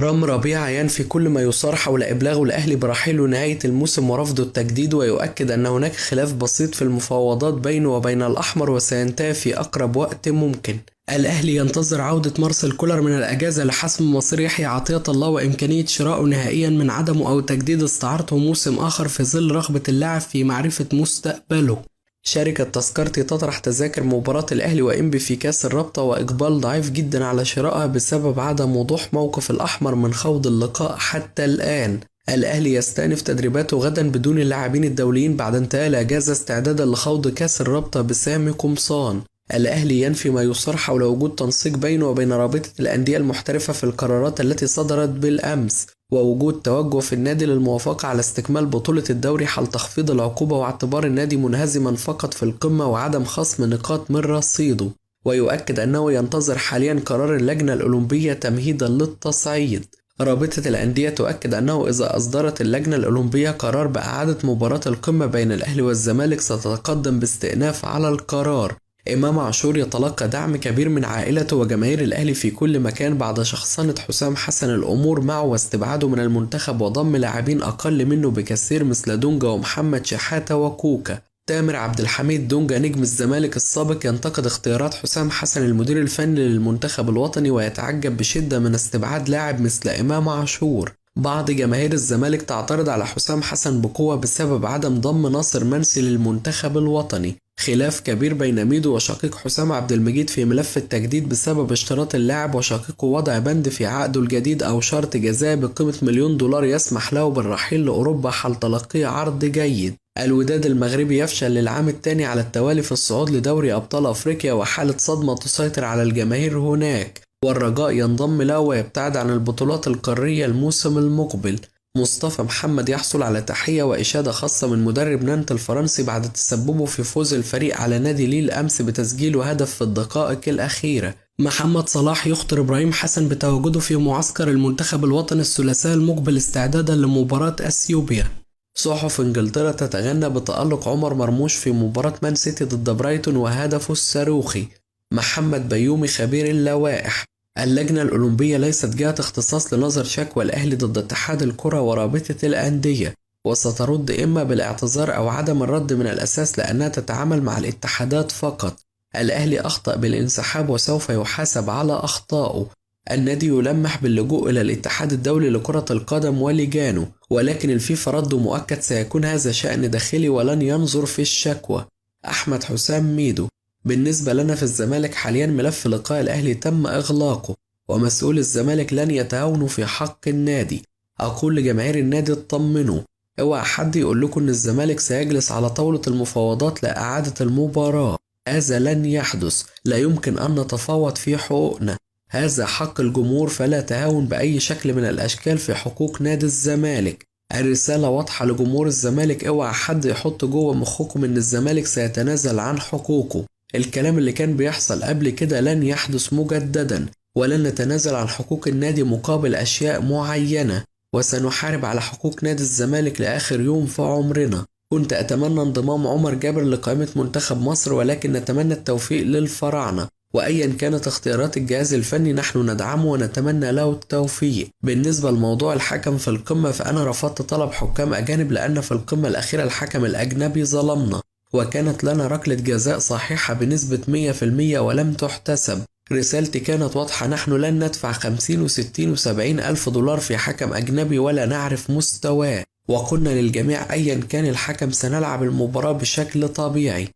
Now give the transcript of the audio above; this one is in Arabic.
رام ربيعة ينفي كل ما يصار حول إبلاغ الأهلي برحيله نهاية الموسم ورفض التجديد، ويؤكد أن هناك خلاف بسيط في المفاوضات بينه وبين الأحمر وسينتهي في أقرب وقت ممكن. الأهلي ينتظر عودة مارسيل كولر من الأجازة لحسم مصير يحيى عطية الله وإمكانية شرائه نهائيا من عدمه أو تجديد استعارته موسم آخر في ظل رغبة اللاعب في معرفة مستقبله. شركة تذكرتي تطرح تذاكر مباراة الأهلي وإنبي في كأس الرابطة، وإقبال ضعيف جدا على شرائها بسبب عدم وضوح موقف الأحمر من خوض اللقاء حتى الآن. الأهلي يستأنف تدريباته غدا بدون اللاعبين الدوليين بعد انتهاء الأجازة استعدادا لخوض كأس الرابطة بسامي قمصان. الأهلي ينفي ما يصار حول وجود تنسيق بينه وبين رابطة الأندية المحترفة في القرارات التي صدرت بالأمس، ووجود توجه في النادي للموافقة على استكمال بطولة الدوري حال تخفيض العقوبة واعتبار النادي منهزما فقط في القمة وعدم خصم نقاط من رصيده. ويؤكد أنه ينتظر حاليا قرار اللجنة الأولمبية تمهيدا للتصعيد. رابطة الأندية تؤكد أنه إذا أصدرت اللجنة الأولمبية قرار بإعادة مباراة القمة بين الأهلي والزمالك ستتقدم باستئناف على القرار. إمام عاشور يتلقى دعم كبير من عائلته وجماهير الأهلي في كل مكان بعد شخصنة حسام حسن الأمور معه واستبعاده من المنتخب وضم لاعبين أقل منه بكثير مثل دونجا ومحمد شحاتة وكوكا. تامر عبد الحميد دونجا نجم الزمالك السابق ينتقد اختيارات حسام حسن المدير الفني للمنتخب الوطني ويتعجب بشدة من استبعاد لاعب مثل إمام عاشور. بعض جماهير الزمالك تعترض على حسام حسن بقوة بسبب عدم ضم ناصر منسي للمنتخب الوطني. خلاف كبير بين ميدو وشقيق حسام عبد المجيد في ملف التجديد بسبب اشتراط اللاعب وشقيقه وضع بند في عقده الجديد أو شرط جزائي بقيمة $1,000,000 يسمح له بالرحيل لأوروبا حال تلقيه عرض جيد. الوداد المغربي يفشل للعام الثاني على التوالي في الصعود لدوري أبطال أفريقيا وحالة صدمة تسيطر على الجماهير هناك، والرجاء ينضم له ويبتعد عن البطولات القارية الموسم المقبل. مصطفى محمد يحصل على تحية وإشادة خاصة من مدرب نانت الفرنسي بعد تسببه في فوز الفريق على نادي ليل أمس بتسجيله هدف في الدقائق الأخيرة. محمد صلاح يخطر إبراهيم حسن بتواجده في معسكر المنتخب الوطني الثلاثاء المقبل استعدادا لمباراة أثيوبيا. صحف انجلترا تتغنى بتألق عمر مرموش في مباراة مان سيتي ضد برايتون وهدفه الصاروخي. محمد بيومي خبير اللوائح. اللجنة الأولمبية ليست جهة اختصاص لنظر شكوى الأهلي ضد اتحاد الكرة ورابطة الأندية، وسترد إما بالاعتذار أو عدم الرد من الأساس لأنها تتعامل مع الاتحادات فقط. الأهلي أخطأ بالانسحاب وسوف يحاسب على أخطائه. النادي يلمح باللجوء إلى الاتحاد الدولي لكرة القدم ولجانه، ولكن الفيفا رد مؤكد سيكون هذا شأن داخلي ولن ينظر في الشكوى. أحمد حسام ميدو. بالنسبة لنا في الزمالك حاليا ملف لقاء الأهلي تم إغلاقه، ومسؤول الزمالك لن يتهاونوا في حق النادي. أقول لجماهير النادي اطمنوا، اوعى حد يقول لكم إن الزمالك سيجلس على طاولة المفاوضات لإعادة المباراة. هذا لن يحدث، لا يمكن أن نتفاوض في حقوقنا، هذا حق الجمهور، فلا تهاون بأي شكل من الأشكال في حقوق نادي الزمالك. الرسالة واضحة لجمهور الزمالك، اوعى حد يحط جوه مخكم إن الزمالك سيتنازل عن حقوقه. الكلام اللي كان بيحصل قبل كده لن يحدث مجددا، ولن نتنازل عن حقوق النادي مقابل أشياء معينة، وسنحارب على حقوق نادي الزمالك لآخر يوم في عمرنا. كنت أتمنى انضمام عمر جابر لقائمة منتخب مصر، ولكن نتمنى التوفيق للفراعنة، وأيا كانت اختيارات الجهاز الفني نحن ندعمه ونتمنى له التوفيق. بالنسبة لموضوع الحكم في القمة فأنا رفضت طلب حكام أجانب، لأن في القمة الأخيرة الحكم الأجنبي ظلمنا، وكانت لنا ركلة جزاء صحيحة بنسبة 100% ولم تحتسب. رسالتي كانت واضحة، نحن لن ندفع 50 و60 و70 ألف دولار في حكم أجنبي ولا نعرف مستواه، وقلنا للجميع أيا كان الحكم سنلعب المباراة بشكل طبيعي.